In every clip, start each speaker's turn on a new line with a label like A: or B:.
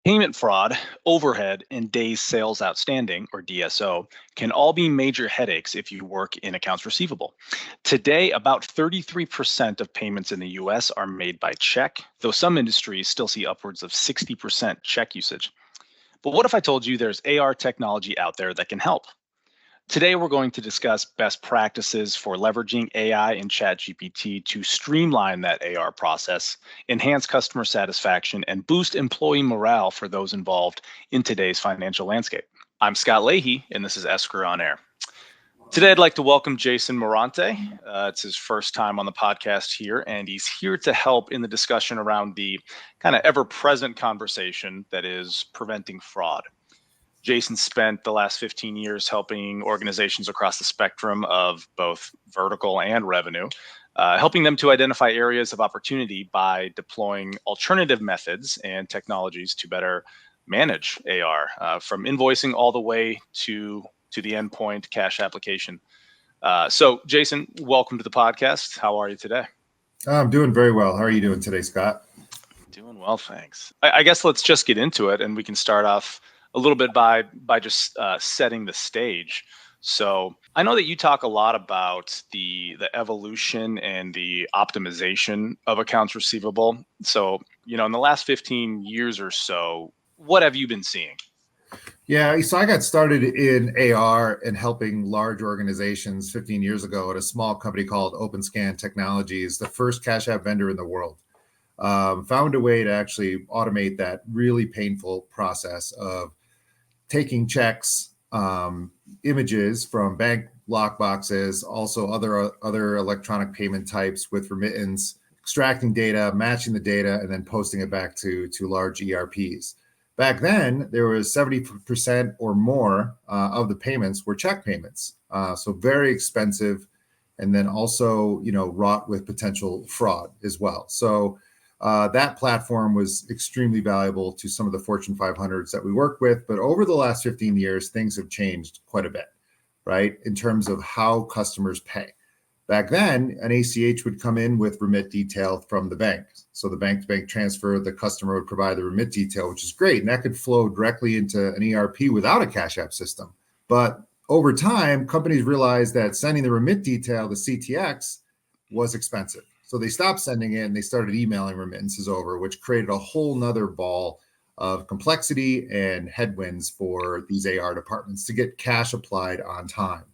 A: Payment fraud, overhead, and days sales outstanding, or DSO, can all be major headaches if you work in accounts receivable. Today, about 33% of payments in the US are made by check, though some industries still see upwards of 60% check usage. But what if I told you there's AR technology out there that can help? Today, we're going to discuss best practices for leveraging AI and ChatGPT to streamline that AR process, enhance customer satisfaction, and boost employee morale for those involved in today's financial landscape. I'm Scott Leahy, and this is Esker On Air. Today, I'd like to welcome Jason Murante. It's his first time on the podcast here, and he's here to help in the discussion around the kind of ever-present conversation that is preventing fraud. Jason spent the last 15 years helping organizations across the spectrum of both vertical and revenue, helping them to identify areas of opportunity by deploying alternative methods and technologies to better manage AR, from invoicing all the way to the endpoint cash application. So, Jason, welcome to the podcast. How are you today?
B: I'm doing very well. How are you doing today, Scott?
A: Doing well, thanks. I guess let's just get into it, and we can start off a little bit by just setting the stage. So I know that you talk a lot about the evolution and the optimization of accounts receivable. So, in the last 15 years or so, what have you been seeing?
B: Yeah, so I got started in AR and helping large organizations 15 years ago at a small company called OpenScan Technologies, the first Cash App vendor in the world. Found a way to actually automate that really painful process of taking checks, images from bank lockboxes, also other electronic payment types with remittance, extracting data, matching the data, and then posting it back to large ERPs. Back then, there was 70% or more of the payments were check payments, so very expensive, and then also wrought with potential fraud as well. So that platform was extremely valuable to some of the Fortune 500s that we work with. But over the last 15 years, things have changed quite a bit, right, in terms of how customers pay. Back then, an ACH would come in with remit detail from the bank. So the bank-to-bank transfer, the customer would provide the remit detail, which is great. And that could flow directly into an ERP without a Cash App system. But over time, companies realized that sending the remit detail, the CTX, was expensive. So they stopped sending it and they started emailing remittances over, which created a whole nother ball of complexity and headwinds for these AR departments to get cash applied on time.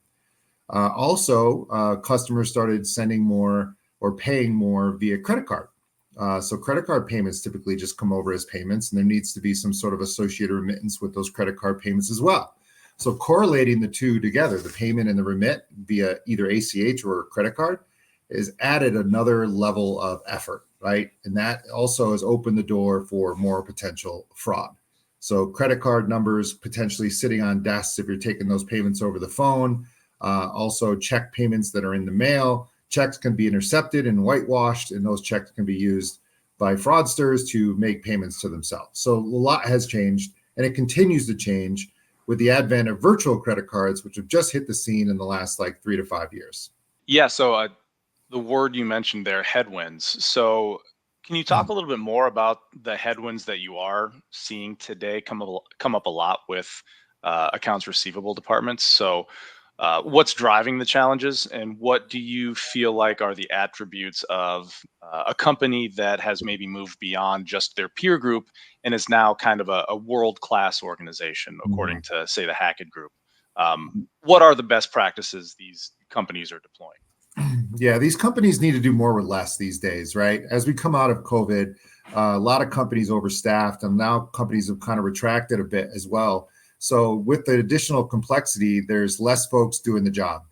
B: Also, customers started sending more or paying more via credit card. So credit card payments typically just come over as payments, and there needs to be some sort of associated remittance with those credit card payments as well. So correlating the two together, the payment and the remit via either ACH or credit card, is added another level of effort, right? And that also has opened the door for more potential fraud. So credit card numbers potentially sitting on desks if you're taking those payments over the phone. Also check payments that are in the mail. Checks can be intercepted and whitewashed, and those checks can be used by fraudsters to make payments to themselves. So a lot has changed, and it continues to change with the advent of virtual credit cards, which have just hit the scene in the last 3 to 5 years.
A: Yeah, so the word you mentioned there, headwinds. So can you talk a little bit more about the headwinds that you are seeing today come up a lot with accounts receivable departments? So what's driving the challenges, and what do you feel like are the attributes of a company that has maybe moved beyond just their peer group and is now kind of a world-class organization, according to, say, the Hackett Group? What are the best practices these companies are deploying?
B: Yeah, these companies need to do more with less these days, right? As we come out of COVID, a lot of companies overstaffed, and now companies have kind of retracted a bit as well. So with the additional complexity, there's less folks doing the job.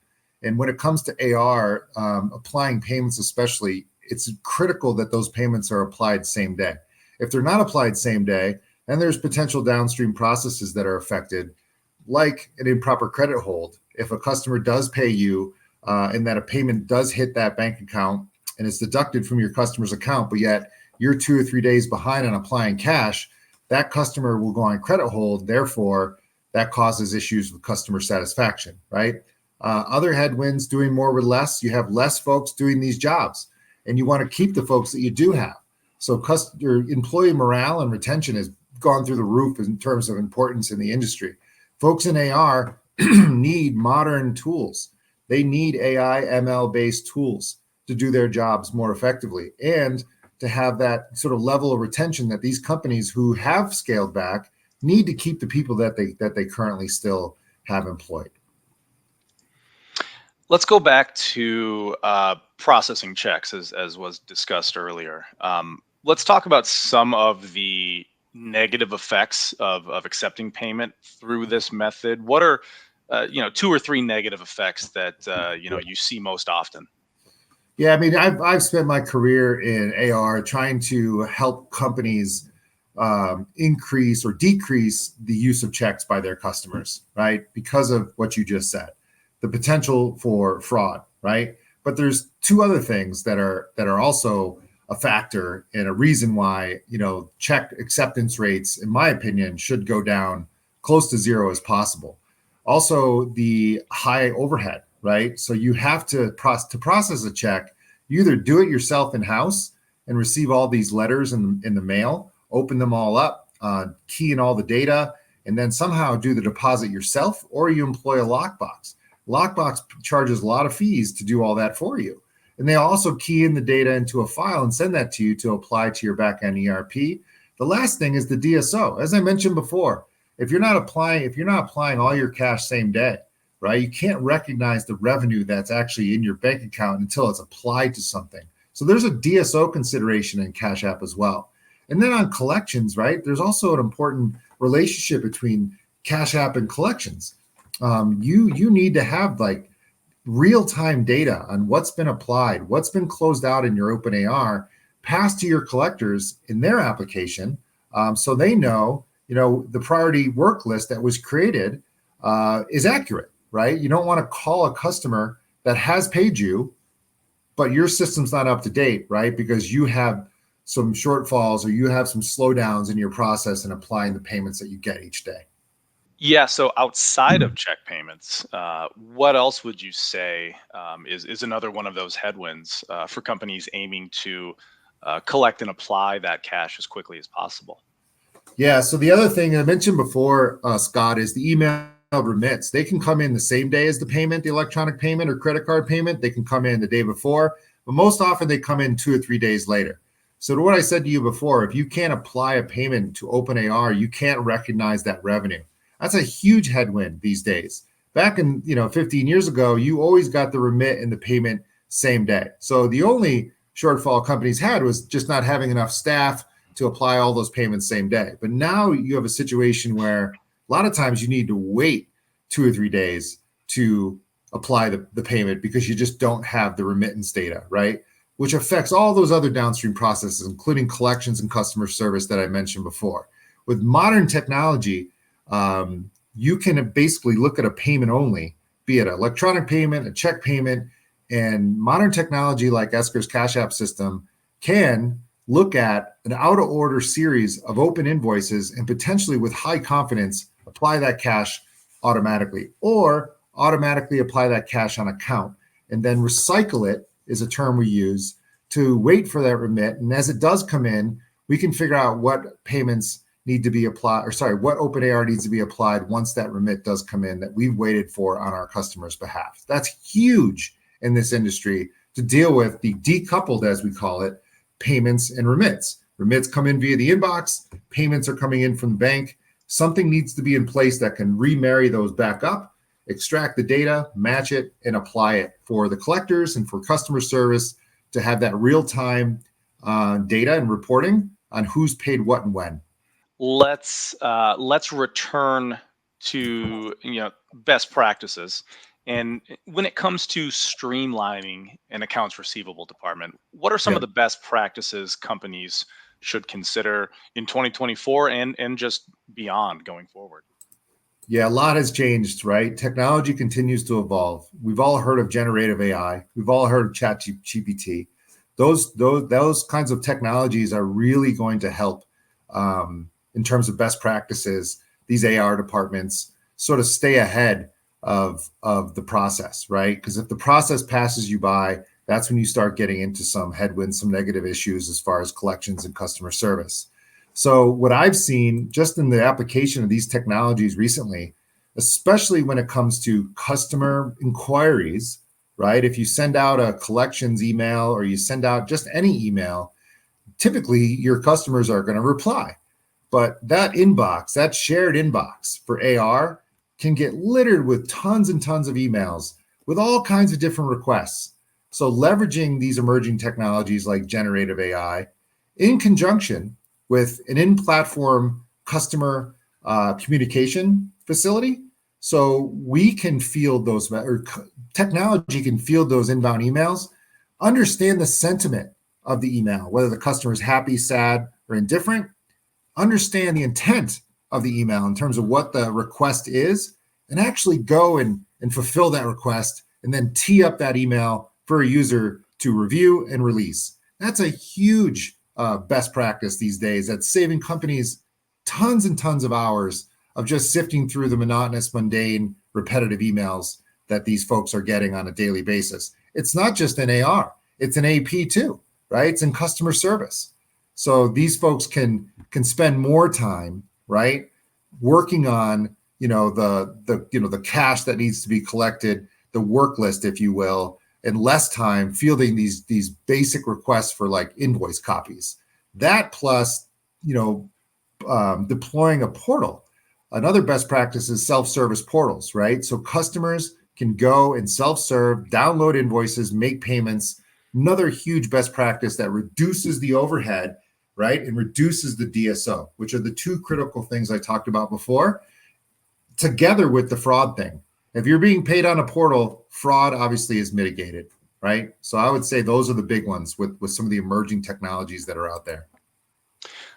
B: And when it comes to AR, applying payments especially, it's critical that those payments are applied same day. If they're not applied same day, then there's potential downstream processes that are affected, like an improper credit hold. If a customer does pay you, and that a payment does hit that bank account and it's deducted from your customer's account, but yet you're 2 or 3 days behind on applying cash, that customer will go on credit hold. Therefore, that causes issues with customer satisfaction, right? Other headwinds, doing more with less. You have less folks doing these jobs, and you want to keep the folks that you do have. So your employee morale and retention is gone through the roof in terms of importance in the industry. Folks in AR need modern tools. They need AI, ML-based tools to do their jobs more effectively and to have that sort of level of retention that these companies who have scaled back need to keep the people that they currently still have employed.
A: Let's go back to processing checks, as was discussed earlier. Let's talk about some of the negative effects of accepting payment through this method. What are 2 or 3 negative effects that you see most often?
B: Yeah, I mean, I've spent my career in AR trying to help companies increase or decrease the use of checks by their customers, right? Because of what you just said, the potential for fraud, right? But there's 2 other things that are also a factor and a reason why check acceptance rates, in my opinion, should go down close to 0 as possible. Also, the high overhead, right? So you have to process a check. You either do it yourself in-house and receive all these letters in the mail, open them all up, key in all the data, and then somehow do the deposit yourself, or you employ a lockbox. Lockbox charges a lot of fees to do all that for you. And they also key in the data into a file and send that to you to apply to your backend ERP. The last thing is the DSO. As I mentioned before, if you're not applying all your cash same day, right, you can't recognize the revenue that's actually in your bank account until it's applied to something. So there's a DSO consideration in Cash App as well. And then on collections, right, there's also an important relationship between Cash App and collections. You need to have like real-time data on what's been applied, what's been closed out in your OpenAR, passed to your collectors in their application, so they know, the priority work list that was created is accurate, right? You don't want to call a customer that has paid you, but your system's not up to date, right? Because you have some shortfalls or you have some slowdowns in your process in applying the payments that you get each day.
A: Yeah, so outside of check payments, what else would you say is another one of those headwinds for companies aiming to collect and apply that cash as quickly as possible?
B: Yeah, so the other thing I mentioned before, Scott, is the email remits. They can come in the same day as the payment, the electronic payment or credit card payment. They can come in the day before, but most often they come in 2 or 3 days later. So to what I said to you before, if you can't apply a payment to OpenAR, you can't recognize that revenue. That's a huge headwind these days. Back in 15 years ago, you always got the remit and the payment same day. So the only shortfall companies had was just not having enough staff to apply all those payments same day. But now you have a situation where a lot of times you need to wait 2 or 3 days to apply the payment because you just don't have the remittance data, right? Which affects all those other downstream processes, including collections and customer service that I mentioned before. With modern technology, you can basically look at a payment only, be it an electronic payment, a check payment, and modern technology like Esker's Cash App system can look at an out-of-order series of open invoices and potentially with high confidence apply that cash automatically or automatically apply that cash on account and then recycle it is a term we use to wait for that remit. And as it does come in, we can figure out what payments need to be applied, what OpenAR needs to be applied once that remit does come in that we've waited for on our customers' behalf. That's huge in this industry to deal with the decoupled, as we call it, payments and remits. Remits come in via the inbox, payments are coming in from the bank. Something needs to be in place that can remarry those back up, extract the data, match it, and apply it for the collectors and for customer service to have that real-time data and reporting on who's paid what and when.
A: Let's return to best practices. And when it comes to streamlining an accounts receivable department, what are some of the best practices companies should consider in 2024 and just beyond going forward?
B: Yeah, a lot has changed, right? Technology continues to evolve. We've all heard of generative AI. We've all heard of ChatGPT. Those kinds of technologies are really going to help in terms of best practices. These AR departments sort of stay ahead of the process, right? Because if the process passes you by, that's when you start getting into some headwinds, some negative issues as far as collections and customer service. So what I've seen just in the application of these technologies recently, especially when it comes to customer inquiries, right? If you send out a collections email or you send out just any email, typically your customers are going to reply. But that inbox, that shared inbox for AR can get littered with tons and tons of emails with all kinds of different requests. So leveraging these emerging technologies like generative AI in conjunction with an in-platform customer communication facility, so we can field those, or technology can field those inbound emails, understand the sentiment of the email, whether the customer is happy, sad, or indifferent, understand the intent of the email in terms of what the request is, and actually go and fulfill that request and then tee up that email for a user to review and release. That's a huge best practice these days. That's saving companies tons and tons of hours of just sifting through the monotonous, mundane, repetitive emails that these folks are getting on a daily basis. It's not just an AR, it's an AP too, right? It's in customer service. So these folks can spend more time, right, working on the cash that needs to be collected, the work list, if you will, and less time fielding these basic requests for like invoice copies. That plus, deploying a portal. Another best practice is self-service portals, right? So customers can go and self-serve, download invoices, make payments. Another huge best practice that reduces the overhead, right, and reduces the DSO, which are the two critical things I talked about before, together with the fraud thing. If you're being paid on a portal, fraud obviously is mitigated, right? So I would say those are the big ones with some of the emerging technologies that are out there.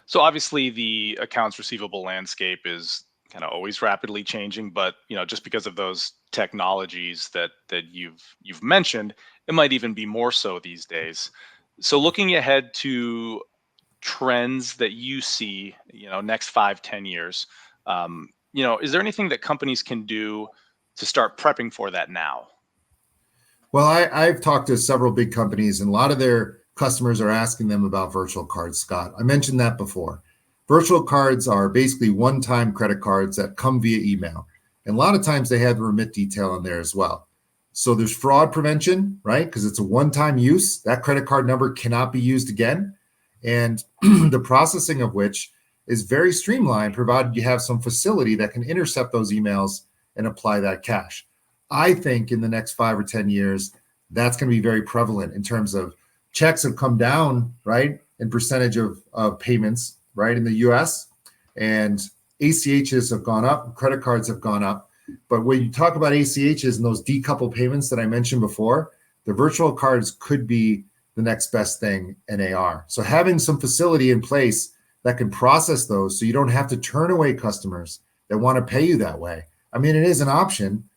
A: So obviously the accounts receivable landscape is kind of always rapidly changing, but just because of those technologies that you've mentioned, it might even be more so these days. So looking ahead to trends that you see, next 5-10 years, is there anything that companies can do to start prepping for that now?
B: Well, I've talked to several big companies, and a lot of their customers are asking them about virtual cards, Scott. I mentioned that before. Virtual cards are basically one-time credit cards that come via email. And a lot of times they have the remit detail in there as well. So there's fraud prevention, right? Because it's a one-time use. That credit card number cannot be used again. And the processing of which is very streamlined, provided you have some facility that can intercept those emails and apply that cash. I think in the next 5 or 10 years, that's going to be very prevalent in terms of checks have come down, right, in percentage of payments, right, in the US, and ACHs have gone up, credit cards have gone up. But when you talk about ACHs and those decoupled payments that I mentioned before, the virtual cards could be the next best thing in AR. So having some facility in place that can process those so you don't have to turn away customers that want to pay you that way. I mean, it is an option,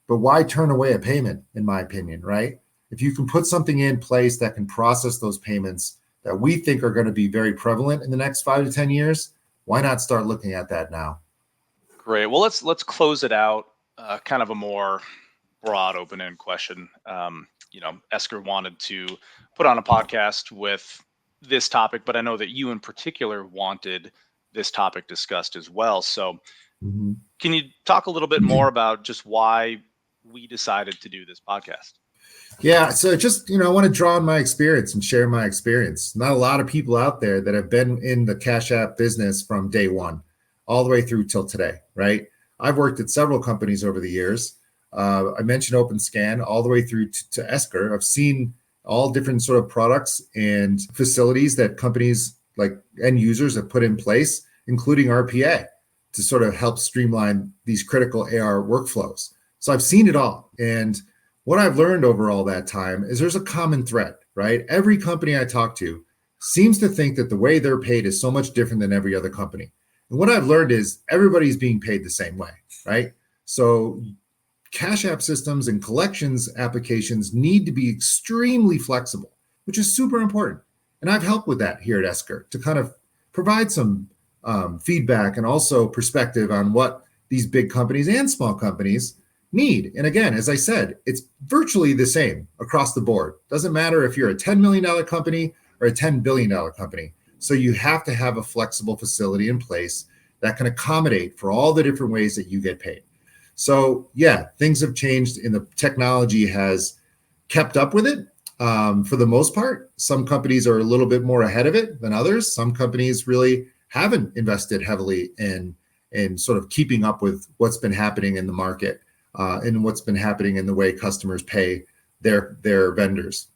B: but why turn away a payment, in my opinion, right? If you can put something in place that can process those payments that we think are going to be very prevalent in the next 5 to 10 years, why not start looking at that now?
A: Great. Well, let's close it out. Kind of a more broad, open-end question. Esker wanted to put on a podcast with this topic, but I know that you in particular wanted this topic discussed as well. So can you talk a little bit more about just why we decided to do this podcast?
B: Yeah, so just, I want to draw on my experience and share my experience. Not a lot of people out there that have been in the Cash App business from day one, all the way through till today, right? I've worked at several companies over the years. I mentioned OpenScan all the way through to Esker. I've seen all different sort of products and facilities that companies like end users have put in place, including RPA, to sort of help streamline these critical AR workflows. So I've seen it all. And what I've learned over all that time is there's a common thread, right? Every company I talk to seems to think that the way they're paid is so much different than every other company. And what I've learned is everybody's being paid the same way, right? So Cash App systems and collections applications need to be extremely flexible, which is super important. And I've helped with that here at Esker to kind of provide some feedback and also perspective on what these big companies and small companies need. And again, as I said, it's virtually the same across the board. Doesn't matter if you're a $10 million company or a $10 billion company. So you have to have a flexible facility in place that can accommodate for all the different ways that you get paid. So yeah, things have changed and the technology has kept up with it. For the most part, some companies are a little bit more ahead of it than others. Some companies really haven't invested heavily in sort of keeping up with what's been happening in the market and what's been happening in the way customers pay their vendors.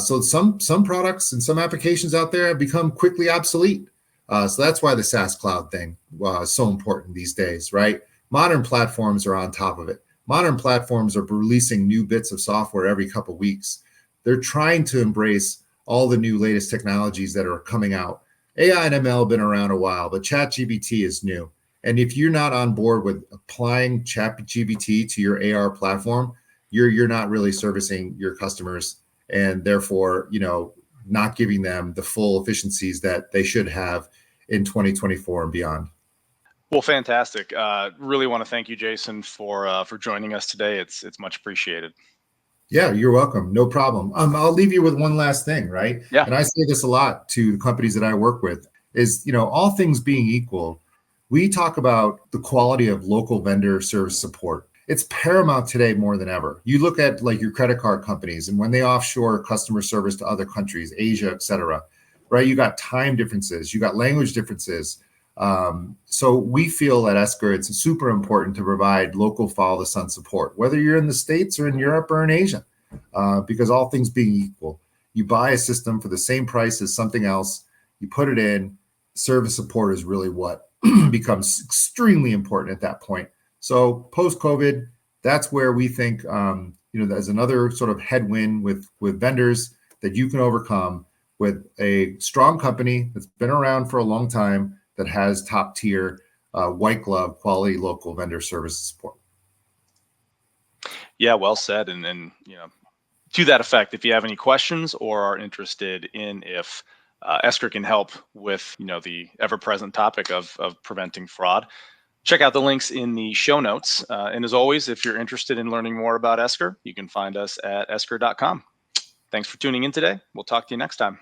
B: So some products and some applications out there have become quickly obsolete. So that's why the SaaS cloud thing is so important these days, right? Modern platforms are on top of it. Modern platforms are releasing new bits of software every couple of weeks. They're trying to embrace all the new latest technologies that are coming out. AI and ML have been around a while, but ChatGPT is new. And if you're not on board with applying ChatGPT to your AR platform, you're not really servicing your customers, and therefore, not giving them the full efficiencies that they should have in 2024 and beyond.
A: Well, fantastic. Really want to thank you, Jason, for joining us today. It's much appreciated.
B: Yeah, you're welcome. No problem. I'll leave you with one last thing, right?
A: Yeah.
B: And I say this a lot to the companies that I work with is, all things being equal, we talk about the quality of local vendor service support. It's paramount today more than ever. You look at like your credit card companies and when they offshore customer service to other countries, Asia, et cetera, right? You got time differences, you got language differences. So we feel at Esker, it's super important to provide local follow the sun support, whether you're in the States or in Europe or in Asia, because all things being equal, you buy a system for the same price as something else, you put it in, service support is really what becomes extremely important at that point. So post-COVID, that's where we think, there's another sort of headwind with vendors that you can overcome with a strong company that's been around for a long time, that has top tier, white glove quality local vendor service support.
A: Yeah, well said. And to that effect, if you have any questions or are interested in if Esker can help with the ever-present topic of preventing fraud, check out the links in the show notes. And as always, if you're interested in learning more about Esker, you can find us at esker.com. Thanks for tuning in today. We'll talk to you next time.